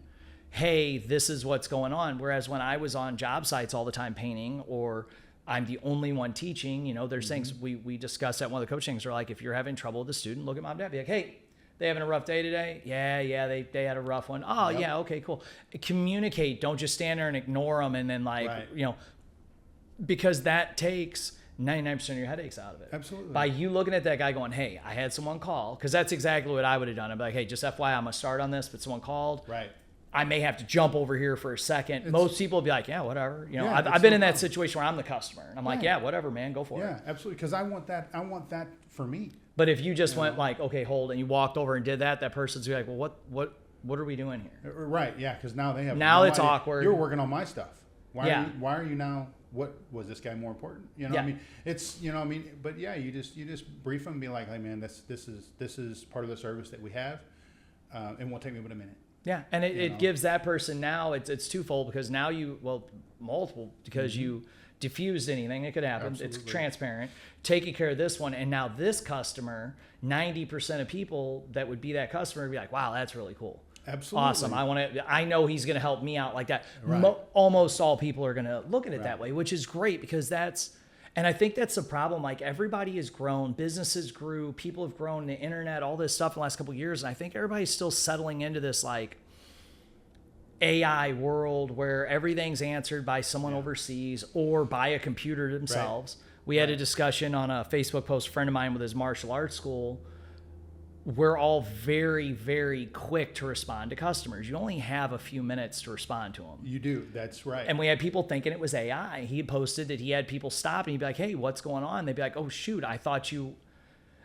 S2: hey, this is what's going on. Whereas when I was on job sites all the time painting, or I'm the only one teaching, there's things we discussed at one of the coachings are like, if you're having trouble with a student, look at mom and dad, be like, hey, they having a rough day today? Yeah, they had a rough one. Oh, yeah, okay, cool. Communicate. Don't just stand there and ignore them and then because that takes 99% of your headaches out of it.
S3: Absolutely.
S2: By you looking at that guy going, hey, I had someone call, because that's exactly what I would have done. I'd be like, hey, just FYI, I'm going to start on this, but someone called.
S3: Right.
S2: I may have to jump over here for a second. Most people will be like, yeah, whatever. I've been in that situation where I'm the customer, and I'm like, yeah, whatever, man, go for it.
S3: Yeah, absolutely, because I want that for me.
S2: But if you just went like, okay, hold, and you walked over and did that, that person's like, well, what are we doing here?
S3: Right, yeah, because now they have
S2: it's
S3: idea.
S2: awkward.
S3: You're working on my stuff. Why are you now? What was this guy more important? I mean, it's but yeah, you just brief them and be like, hey man, this is part of the service that we have, and won't take me but a minute.
S2: Yeah, and it gives that person now, it's twofold, because now multiple, because you diffused anything that could happen. Absolutely. It's transparent, taking care of this one, and now this customer, 90% of people that would be that customer would be like, wow, that's really cool.
S3: Absolutely.
S2: Awesome. I know he's going to help me out like that.
S3: Right.
S2: Almost all people are going to look at it that way, which is great, because and I think that's the problem. Like, everybody has grown, businesses grew, people have grown, the internet, all this stuff in the last couple of years. And I think everybody's still settling into this like AI world where everything's answered by someone overseas or by a computer themselves. Right. We had a discussion on a Facebook post, a friend of mine with his martial arts school. We're all very, very quick to respond to customers. You only have a few minutes to respond to them.
S3: You do. That's right.
S2: And we had people thinking it was AI. He posted that he had people stop and he'd be like, hey, what's going on? They'd be like, oh, shoot, I thought you...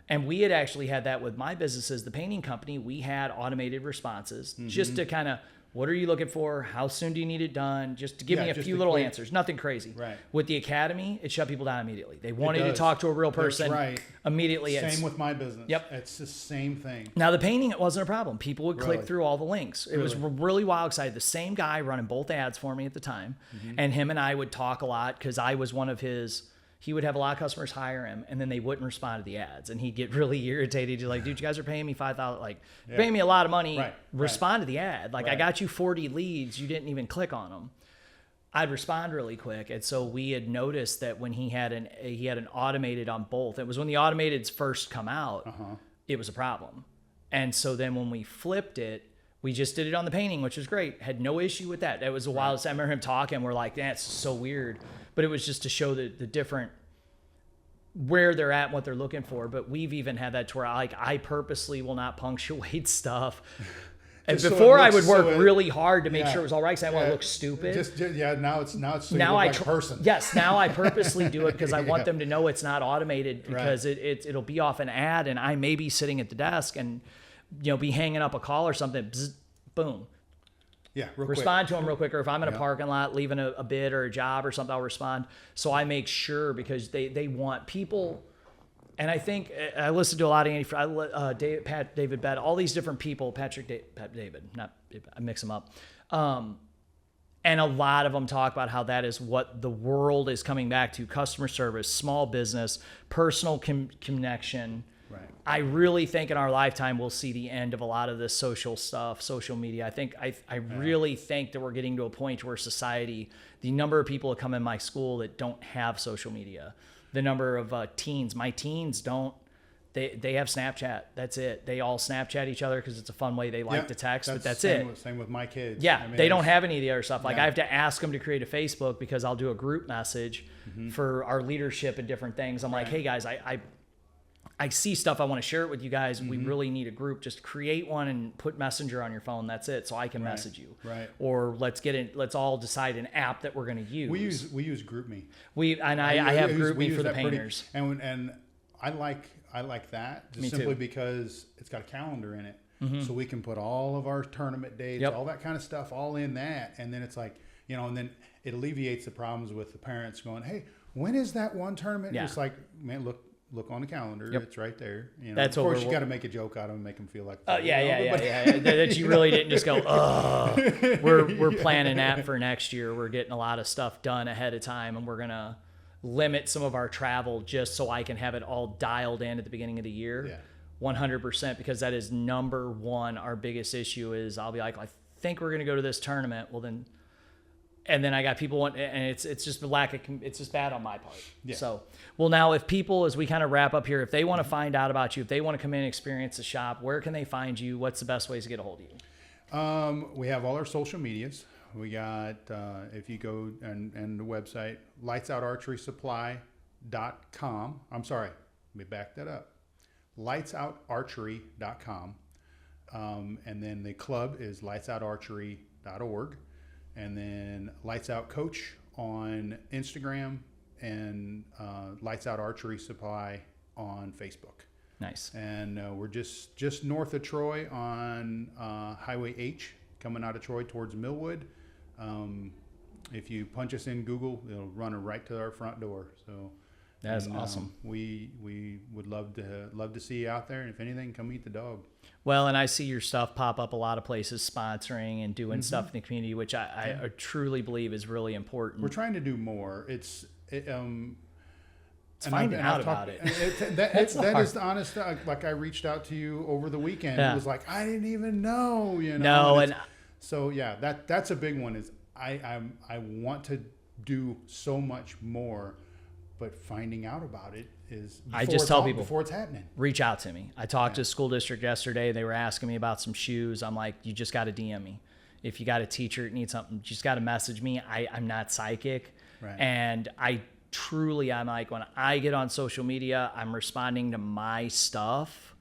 S2: And we had actually had that with my businesses, the painting company. We had automated responses just to kind of, what are you looking for? How soon do you need it done? Just to give me a few little answers. Nothing crazy.
S3: Right.
S2: With the academy, it shut people down immediately. They wanted to talk to a real person.
S3: That's right.
S2: Immediately.
S3: Same with my business.
S2: Yep.
S3: It's the same thing.
S2: Now, the painting, it wasn't a problem. People would click through all the links. It was really wild, excited. The same guy running both ads for me at the time. And him and I would talk a lot because I was one of his... He would have a lot of customers hire him, and then they wouldn't respond to the ads, and he'd get really irritated. He's like, "Dude, you guys are paying me $5,000, like, paying me a lot of money. Respond to the ad. Like, I got you 40 leads, you didn't even click on them." I'd respond really quick, and so we had noticed that when he had an automated on both. It was when the automateds first come out, it was a problem, and so then when we flipped it, We just did it on the painting, which was great. Had no issue with that. That was a while. I remember him talking. We're like, that's so weird. But it was just to show the different, where they're at and what they're looking for. But we've even had that to where I purposely will not punctuate stuff. And before I would work really hard to make sure it was all right, because I want to look stupid.
S3: Now it's so now I like a person.
S2: Yes, now I purposely do it because I want them to know it's not automated, because it'll be off an ad, and I may be sitting at the desk and be hanging up a call or something. Bzz, boom.
S3: Yeah,
S2: respond to them real quick. Or if I'm in a parking lot leaving a bid or a job or something, I'll respond. So I make sure, because they want people. And I think I listen to a lot of David Bett, all these different people, David, I mix them up. And a lot of them talk about how that is what the world is coming back to: customer service, small business, personal connection. Right. I really think in our lifetime we'll see the end of a lot of this social stuff, social media. I really think that we're getting to a point where society, the number of people that come in my school that don't have social media, the number of teens, my teens don't, they have Snapchat. That's it. They all Snapchat each other because it's a fun way they like to text, but that's it.
S3: Same with my kids.
S2: Yeah, they don't have any of the other stuff. Like I have to ask them to create a Facebook because I'll do a group message for our leadership and different things. I'm like, hey guys, I see stuff. I want to share it with you guys. We really need a group. Just create one and put Messenger on your phone. That's it. So I can message you. Right. Or let's all decide an app that we're going to use.
S3: We use GroupMe.
S2: I have GroupMe for the painters.
S3: And I like that just simply because it's got a calendar in it. So we can put all of our tournament dates, all that kind of stuff, all in that. And then it's like, and then it alleviates the problems with the parents going, hey, when is that one tournament? It's like, man, look on the calendar. It's right there.
S2: That's
S3: of course, you got to make a joke out of them and make them feel like that.
S2: That you really didn't just go, we're planning that for next year. We're getting a lot of stuff done ahead of time, and we're going to limit some of our travel just so I can have it all dialed in at the beginning of the year. 100%, because that is number one. Our biggest issue is I'll be like, I think we're going to go to this tournament. Well, then... And then I got people and it's just the lack of, it's just bad on my part. So, well, now if people, as we kind of wrap up here, if they want to find out about you, if they want to come in and experience the shop, where can they find you? What's the best ways to get a hold of you?
S3: We have all our social medias. We got, if you go and the website, lightsoutarcherysupply.com. I'm sorry, let me back that up. lightsoutarchery.com. And then the club is lightsoutarchery.org. And then Lights Out Coach on Instagram, and Lights Out Archery Supply on Facebook.
S2: Nice.
S3: And we're just north of Troy on Highway H, coming out of Troy towards Millwood. If you punch us in Google, it'll run right to our front door. So
S2: that's awesome.
S3: We would love to see you out there, and if anything, come meet the dog.
S2: Well, and I see your stuff pop up a lot of places, sponsoring and doing stuff in the community, which I truly believe is really important.
S3: We're trying to do more. It's
S2: finding out about it.
S3: That is the honest. Like I reached out to you over the weekend. It was like, I didn't even know.
S2: No,
S3: so that's a big one. Is I want to do so much more, but finding out about it is,
S2: I just tell people
S3: before it's happening,
S2: reach out to me. I talked to a school district yesterday. They were asking me about some shoes. I'm like, you just got to DM me. If you got a teacher that needs something, you just got to message me. I'm not psychic. And I'm like, when I get on social media, I'm responding to my stuff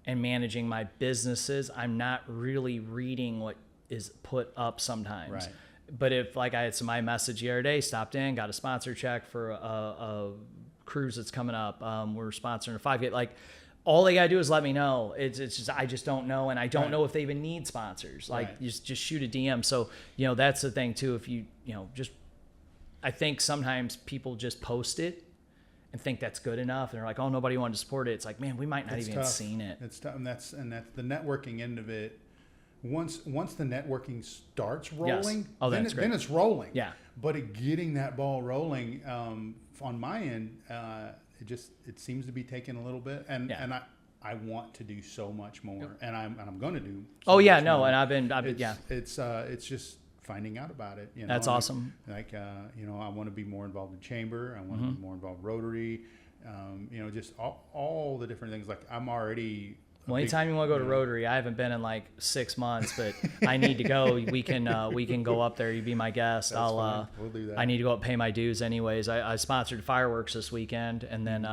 S2: and managing my businesses. I'm not really reading what is put up sometimes. But if, like, I had my message the other day, stopped in, got a sponsor check for a cruise that's coming up. We're sponsoring a 5K. Like, all they gotta do is let me know. It's just, I just don't know, and I don't know if they even need sponsors. Like, you just shoot a DM. So that's the thing too. If you just, I think sometimes people just post it and think that's good enough, and they're like, oh, nobody wanted to support it. It's like, man, we might not even seen it.
S3: It's tough, and that's the networking end of it. Once the networking starts rolling, then it's rolling. But getting that ball rolling, on my end, it seems to be taking a little bit, and I want to do so much more, and I'm going to do.
S2: More. And I've been
S3: It's just finding out about it.
S2: That's awesome.
S3: Like I want to be more involved in chamber. I want to be more involved in Rotary. Just all the different things. Like I'm already
S2: Well, anytime you want to go to Rotary, I haven't been in like 6 months, but I need to go. We can go up there. You be my guest.
S3: That's fine. We'll do that.
S2: I need to go up and pay my dues anyways. I sponsored fireworks this weekend, and then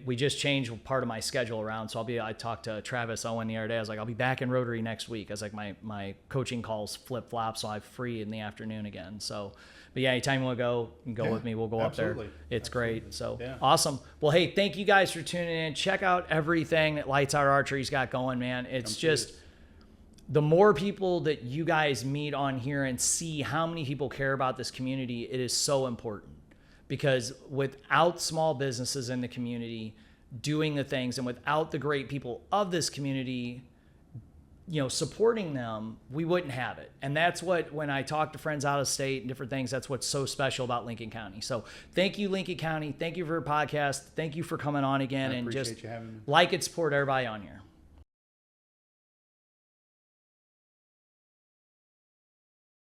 S2: we just changed part of my schedule around. So I talked to Travis Owen the other day. I was like, I'll be back in Rotary next week. I was like, my coaching calls flip flop, so I'm free in the afternoon again. So. But yeah, anytime you want to go, you can go with me. We'll go
S3: absolutely.
S2: up there. It's great. So
S3: yeah.
S2: Awesome. Well, hey, thank you guys for tuning in. Check out everything that Lights Out Archery's got going, man. It's just the more people that you guys meet on here and see how many people care about this community, it is so important. Because without small businesses in the community doing the things, and without the great people of this community, supporting them, we wouldn't have it. And that's what, when I talk to friends out of state and different things, that's what's so special about Lincoln County. So thank you, Lincoln County. Thank you for your podcast. Thank you for coming on again.
S3: I
S2: and
S3: appreciate
S2: just
S3: you having me.
S2: Like and support everybody on here.